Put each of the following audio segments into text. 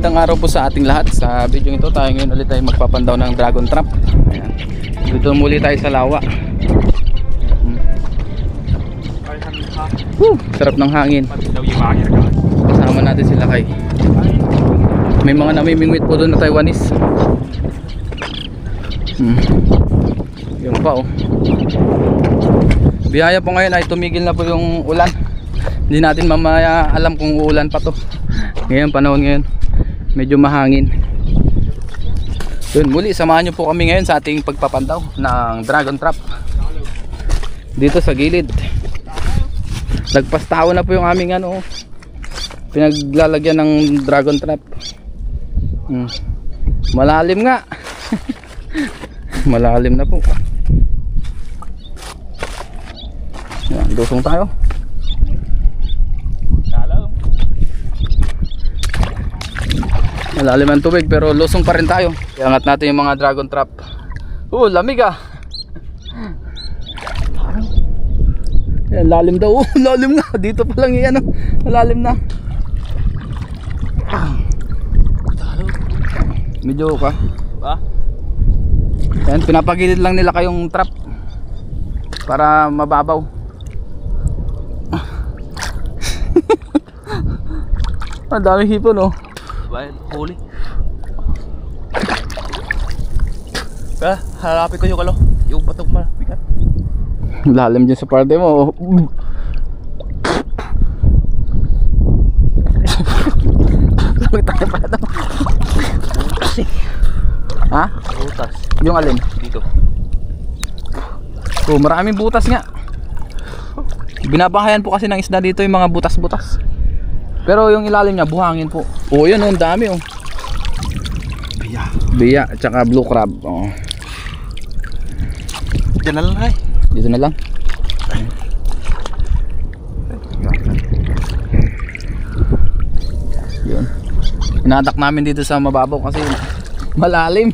Magandang araw po sa ating lahat. Sa video ito tayo ngayon ulit tayo magpapandaw ng dragon trap. Ayan. Dito muli tayo sa lawa. Sarap ng hangin. Kasama natin sila kay. May mga namimingwit po doon na Taiwanese. Yung pa oh. Biyaya po ngayon ay tumigil na po yung ulan. Hindi natin mamaya alam kung uulan pa to. Ngayon, panahon ngayon medyo mahangin. Yun, muli samahan nyo po kami ngayon sa ating pagpapandaw ng dragon trap dito sa gilid. Nagpastawa na po yung aming ano, pinaglalagyan ng dragon trap. Malalim nga. Malalim na po. Yan, dusong tayo. Malalim ang tubig pero lusong pa rin tayo. Iangat natin yung mga dragon trap. Lamig ah. Yan, lalim daw. Lalim nga. Dito pa lang yan. Malalim na. Medyo ka. Yan, pinapagilid lang nila kayong trap para mababaw. Ang daming hipon oh. Huli. Harapin ko yung kalo. Yung batong mabigat. Lalim dyan sa parte mo. Tayo pa ito. Butas eh. Ha? Butas. Yung alin? Dito. Maraming butas nga. Binabahayan po kasi ng isda dito yung mga butas-butas. Pero yung ilalim niya buhangin po. Yun ang dami oh. Biya at saka blue crab. Diyan na lang ay. Dito na lang. Yun. Inatak namin dito sa mababaw kasi malalim.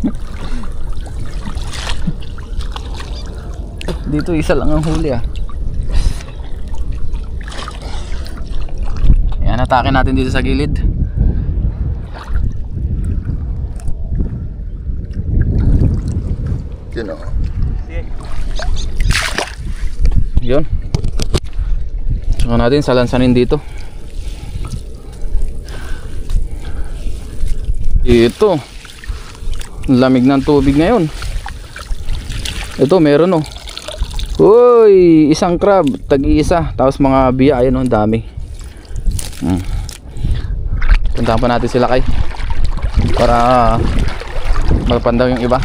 Dito isa lang ang huli ah. Yan, atake natin dito sa gilid. Yun o. Yun. Saka natin salansanin dito. Ito. Lamig ng tubig ngayon. Ito meron o. Uy, isang crab, tag-iisa. Tapos mga biya, ayun o, ang dami. Puntahan pa natin sila kay para magpandaw yung iba.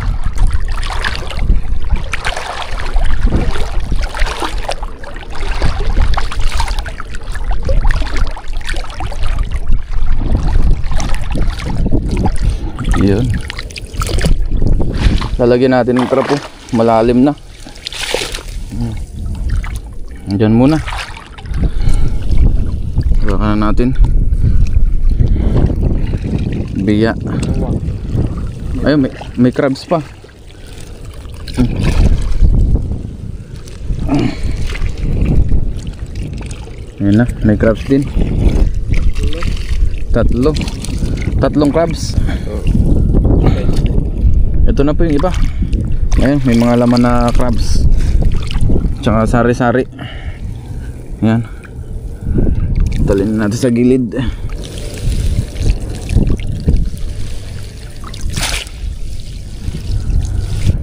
Yun. Lalagyan natin ng trapo. Malalim na. Diyan muna. Baka na natin. Biya. Ayun, may crabs pa. Ayun na, may crabs din. Tatlong crabs. Ito na po yung iba. Ayun, may mga laman na crabs. Tsaka sari-sari. Ayan. Dalhin natin sa gilid.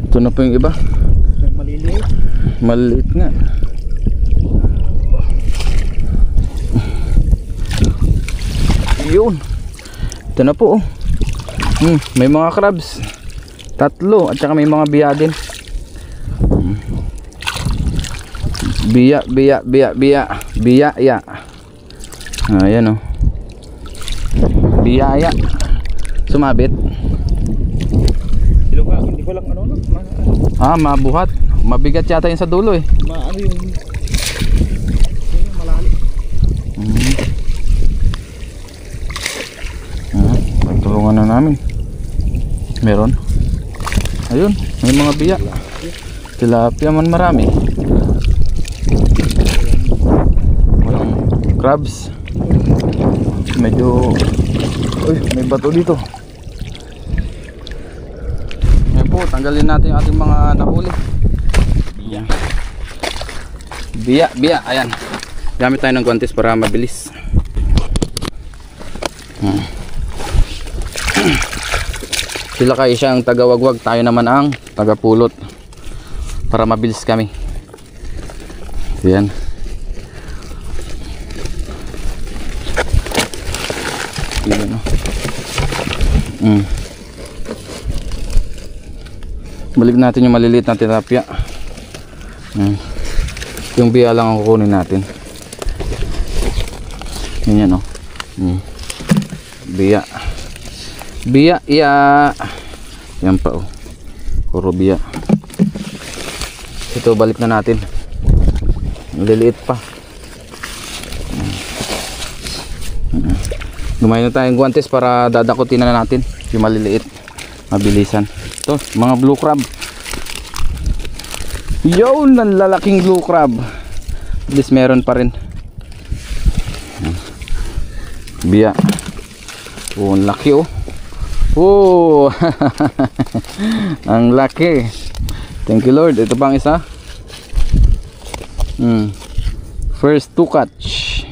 Ito na po yung iba. Maliliit. Maliliit nga. Yun. Ito na po oh. May mga crabs. Tatlo. At saka may mga biya din. Biya. Ayan o. Biyaya. Sumabit. Hindi ko lang ano. Mabuhat. Mabigat yata yun sa dulo eh. Ano yung malalim. Pagtulungan na namin. Meron. Ayun, may mga biya. Tilapia man marami. Walang crabs. Medyo Uy, may bato dito. Ngayon po, tanggalin natin yung ating mga nahuli. Biya, ayan. Gamit tayo ng guantes para mabilis. Sila kayo siya ang tagawagwag, tayo naman ang tagapulot para mabilis kami. Ayan. Ayan, balik natin yung maliliit na tilapia. Yung biya lang ang kukunin natin. Yan, biya. Yan pa, puro biya. Ito, balik na natin. Maliliit pa. Gumayon na tayong guantes para dadakutin na natin yung maliliit. Mabilisan. Ito, mga blue crab. Yun, ang lalaking blue crab. At least meron pa rin. Biya. Oh, ang laki oh. Ang laki. Thank you Lord. Ito pang isa. First to catch.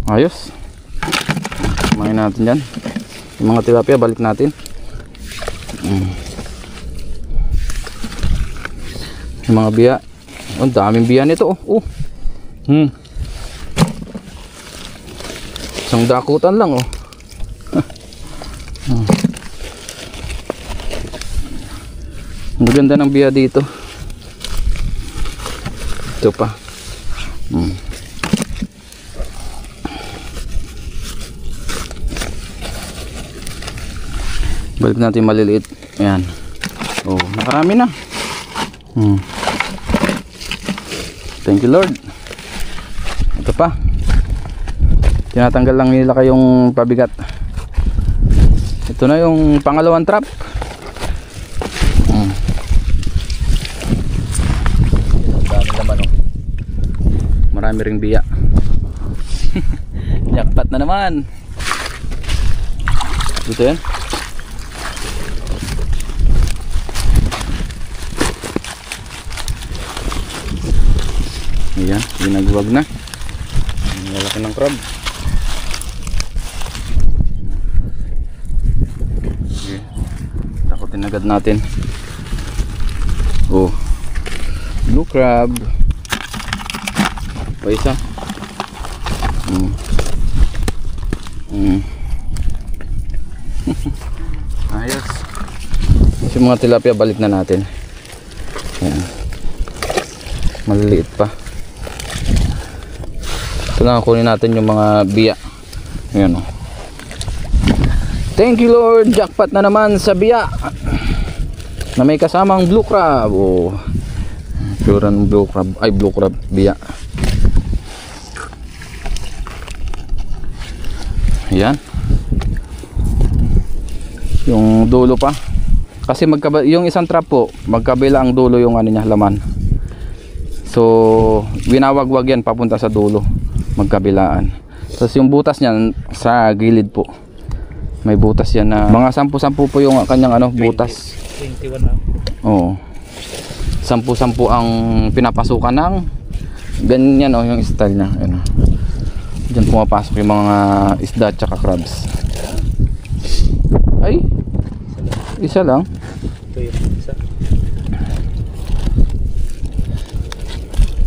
Ayos. Kumain natin dyan. Yung mga tilapia balik natin. Yung mga biya. Ang daming biya nito. Isang dakutan lang Maganda ng biya dito. Ito pa. Balik natin maliliit. Ayan. Nakarami na. Thank you Lord. Ito pa. Tinatanggal lang nila kayong pabigat. Ito na yung pangalawang trap. Dami naman marami ring biya. Jackpot na naman. Ito yan. Ayan, ginagwag na. Ang lalaki ng crab. Okay. Takutin agad natin. Blue crab. Pa isa. Ayos. Yung mga tilapia balik na natin. Ayan. Maliliit pa. Ito na, kunin natin yung mga biya. Ayan Thank you Lord. Jackpot na naman sa biya na may kasamang blue crab. Pure blue crab. Ay, blue crab biya. Ayan. Yung dulo pa. Kasi yung isang trap po, magkabila ang dulo yung ano niya, laman. So, winawagwag yan papunta sa dulo. Magkabilaan. Tapos yung butas niyan sa gilid po. May butas yan na mga 10-10 po yung kanyang butas. 21 na. Oo. 10-10 ang pinapasukan ng ganyan yung style niya. Ayun. Diyan pumapasok yung mga isda at saka crabs. Ay, isa lang. Ito yung isa.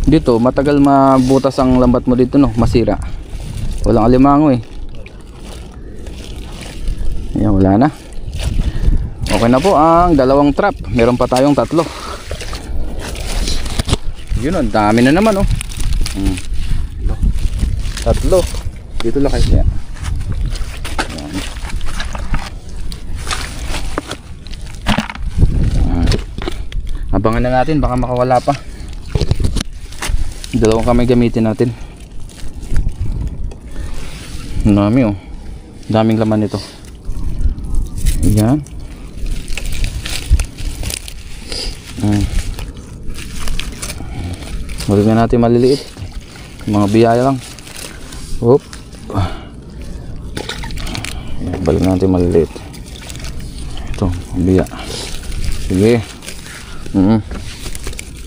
Dito matagal mabutas ang lambat mo dito, masira. Walang alimango Ayan, wala na. Okay na po ang dalawang trap. Meron pa tayong 3. Yun, ang dami na naman 3. Dito lang kayo. Abangan na natin, baka makawala pa. Dalawang kamay gamitin natin. Dami daming laman nito. Ayan. Huwag na natin maliliit. Mga biyaya lang. Yan, balik natin maliliit. Ito, biya. Sige.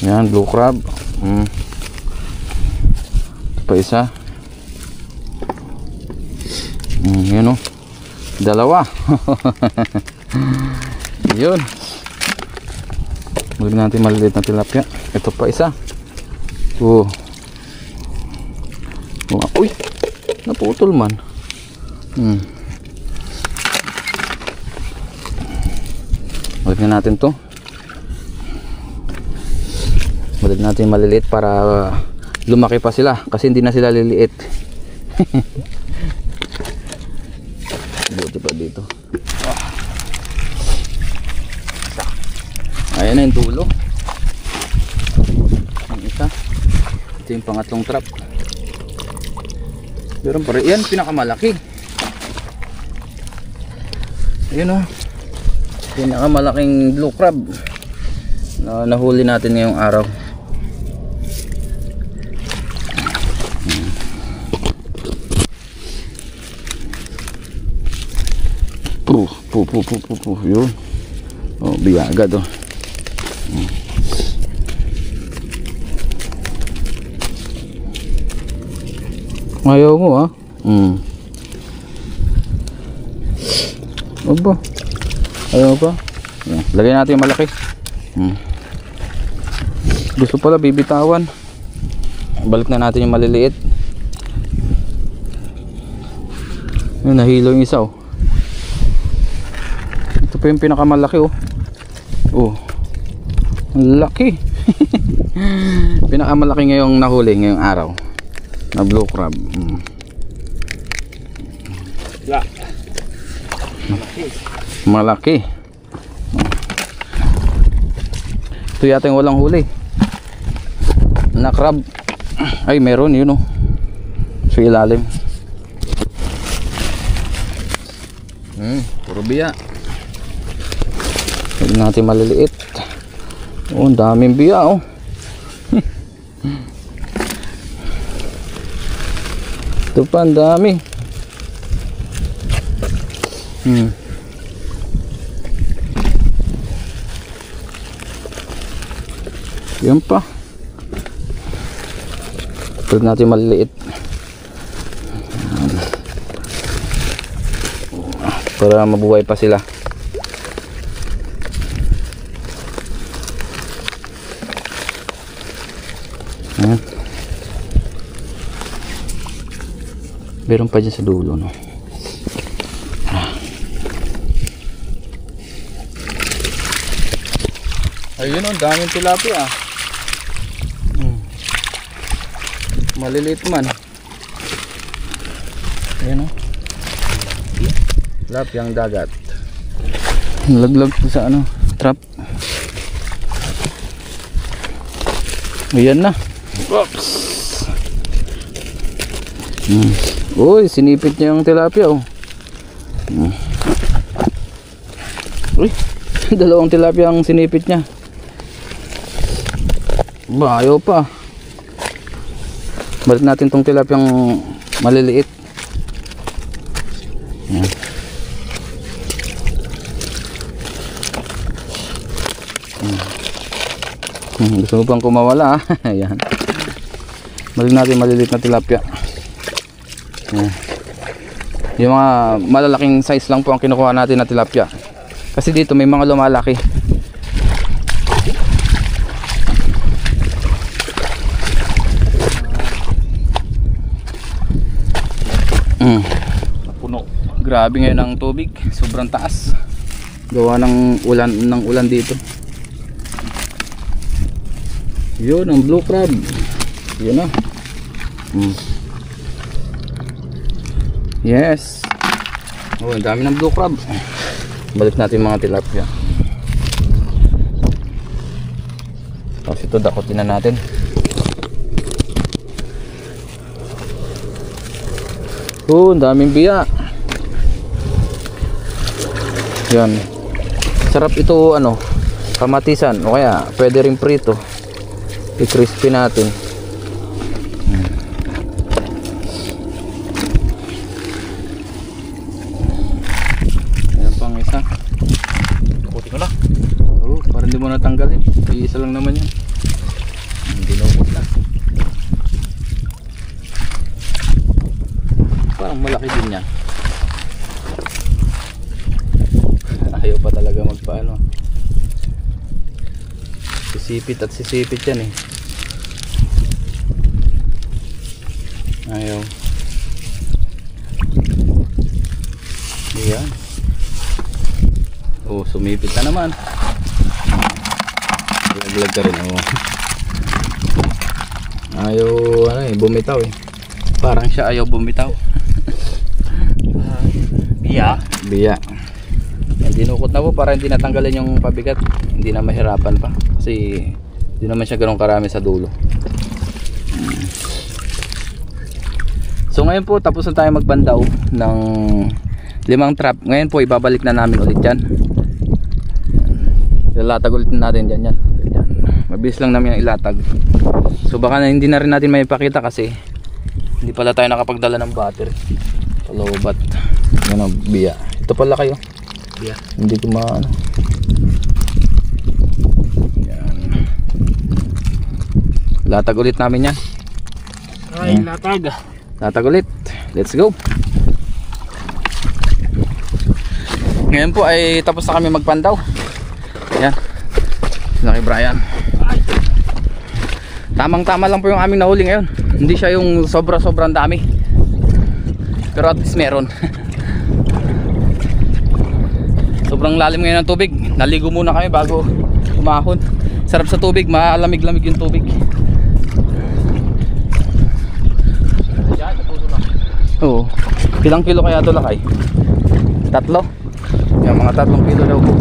Yan, blue crab. Ito pa isa. Yan o. Dalawa. Yun. Balik natin maliliit na tilapia. Ito pa isa. Uy, naputol man. Balik na natin to. Balik natin maliliit para lumaki pa sila, kasi hindi na sila liliit. Buti pa dito. Ayan na yung dulo. Ang isa. Ito yung pangatlong trap. Pero yan pinakamalaki. Ayun o. Pinakamalaking blue crab na nahuli natin ngayong araw. Yun. Oh, biya agad oh. Ayaw mo ah. Aba. Ayaw pa. Lagay natin yung malaki. Gusto pala bibitawan. Balik na natin yung maliliit. Yun, nahilo yung isa oh. Ito pa yung pinakamalaki oh. Oh. Ang laki. Pinakamalaki ngayong nahuli ngayong araw na blue crab. Malaki. Ito yata yung walang huli na crab. Ay meron yun oh. Sa ilalim. Puro biya. Huwag natin maliliit. Oh, ang daming biya oh. Ito pa, ang dami. Yan pa. Huwag natin maliliit. Para mabuhay pa sila. Ayan. Meron pa dyan sa dulo no. Ayun oh, daming tilapia ah. Maliliit man. Ayun oh. Tilapia ang dagat. Laglag sa ano, trap. Ayan na. Oops. Uy, sinipit niya yung tilapia oh. Uy, dalawang tilapia ang sinipit niya. Ba, ayaw pa. Balik natin tong tilapia yung maliliit. Ayan. Gusto mo pang kumawala ah. Ayan. Balik natin maliliit na tilapia. Yung mga malalaking size lang po ang kinukuha natin na tilapia, kasi dito may mga lumalaki. Puno. Grabe ngayon ang tubig, sobrang taas. Gawa ng ulan dito. Yun ang blue crab. Yun na. Yes. Oh, ang dami ng blue crab. Balik natin mga tilapia. Tapos ito dakotin na natin. Oh, ang daming biya. Yan. Sarap ito ano, kamatisan o kaya pwede rin prito. I-crispy natin. na tanggalin. Iisa lang naman yan. Dinukot na. Parang malaki din yan. Ayaw pa talaga magpaano. Sisipit at sisipit yan eh. Ayaw. Ayan. Oh, sumipit na naman. Laglag ka rin. Oh. Ayaw ano eh, bumitaw eh. Parang siya ayaw bumitaw. Biya. Biya. Dinukot na po para hindi natanggalin yung pabigat. Hindi na mahirapan pa. Kasi hindi naman siya ganun karami sa dulo. So ngayon po tapos na tayo magbandaw ng 5 trap. Ngayon po ibabalik na namin ulit yan. Ilatag ulit natin dyan yan. Mabilis lang namin yung ilatag. So baka na hindi na rin natin may ipakita kasi hindi pala tayo nakapagdala ng battery. Palobat. Yan o, biya. Ito pala kayo. Biya. Hindi ko maano. Yan. Latag ulit namin yan. Ay, latag. Latag ulit. Let's go. Ngayon po ay tapos na kami magpandaw. Yan. Laki Brian. Tamang tama lang po yung aming nahuli ngayon. Hindi siya yung sobrang dami. Pero at least meron. Sobrang lalim ngayon ng tubig. Naligo muna kami bago umahon. Sarap sa tubig, malamig-lamig yung tubig. Oo. Ilang kilo kaya ito lakay? 3? Yan, mga 3 kilo daw po.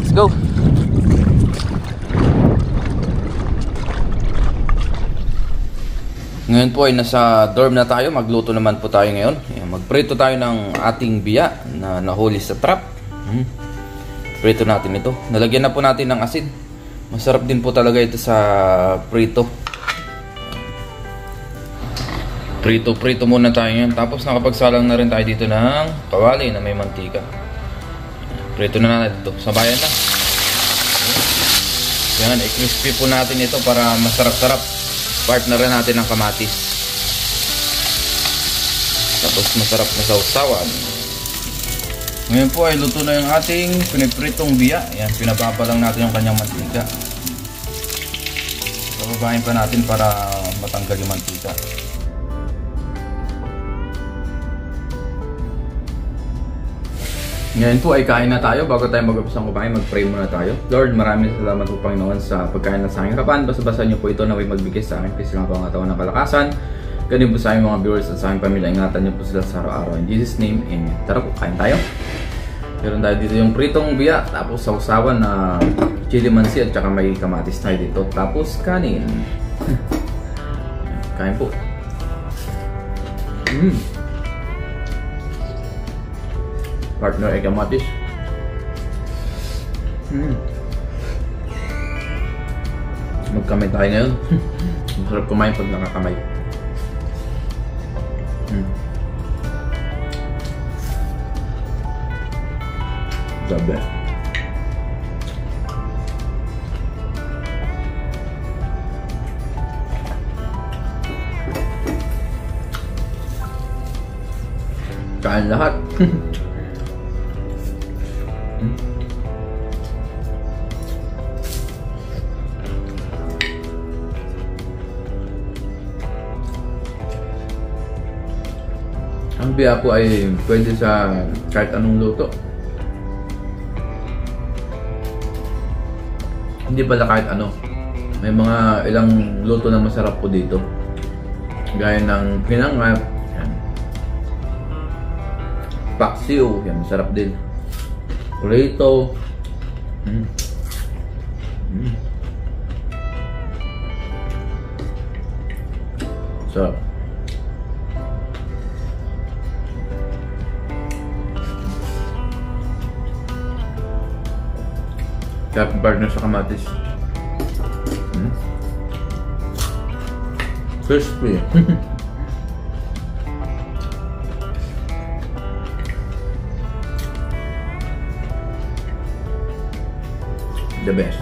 Let's go. Ngayon po ay nasa dorm na tayo. Magluto naman po tayo ngayon. Yan, magprito tayo ng ating biya na nahuli sa trap. Prito natin ito. Nalagyan na po natin ng asin. Masarap din po talaga ito sa prito. Prito muna tayo ngayon. Tapos nakapagsalang na rin tayo dito ng kawali na may mantika. Prito na natin ito. Sabayan na. Yan, i-crispy po natin ito para masarap-sarap. Partneran natin ng kamatis. Tapos masarap na sausawan. Ngayon po ay luto na yung ating pinipritong biya. Yan, pinapapa lang natin yung kanyang mantika. Pababahin pa natin para matanggal yung mantika. Ngayon po ay kain na tayo. Bago tayo mag-upisang kumain, mag-pray muna tayo. Lord, maraming salamat po Panginoon sa pagkain na sa aking harapan. Basta-basta niyo po ito na may magbigay sa aking physical pangatawan ng kalakasan. Ganun po sa aming mga viewers at sa aming pamilya. Ingatan niyo po sila sa araw-araw. In Jesus' name, amen. Tara po, kain tayo. Meron tayo dito yung pritong biya. Tapos sausawan na chili mansi at saka may kamatis tayo dito. Tapos kanin. Kain po. Partner ay kamatis. Magkamay tayo ngayon. Masarap kumain pag nakakamay. The best. Kain lahat. Ang biya po ay pwede sa kahit anong luto. Hindi pala kahit ano. May mga ilang luto na masarap po dito. Gaya ng pinangat, yan. Paksiw, yan masarap din. Prito. Sarap. Kaya partner sa kamatis. Crispy. The best.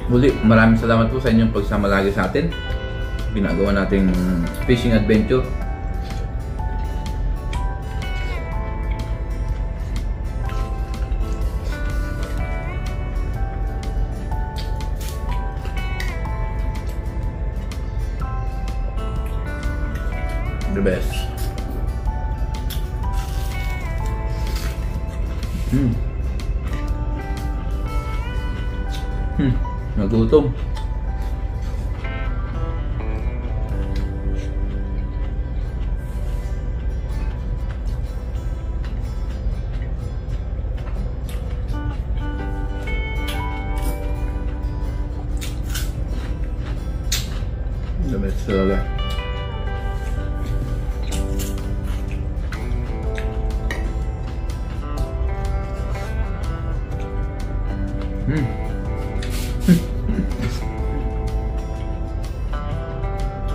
Muli, maraming salamat po sa inyong pagsama lagi sa atin. Ginagawa nating fishing adventure. The best. Nagutom. The best talaga.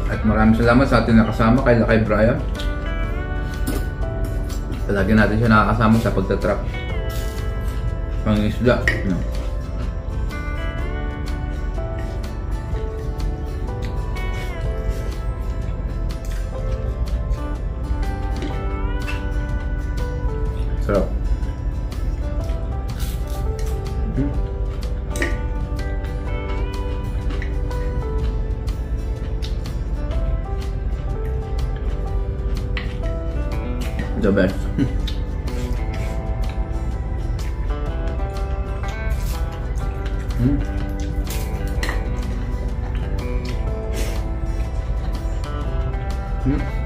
At maraming salamat sa ating nakasama kay Brian. Palagi natin siya nakakasama sa pagtatrap pangisda, no? Sarap. The best. Mm.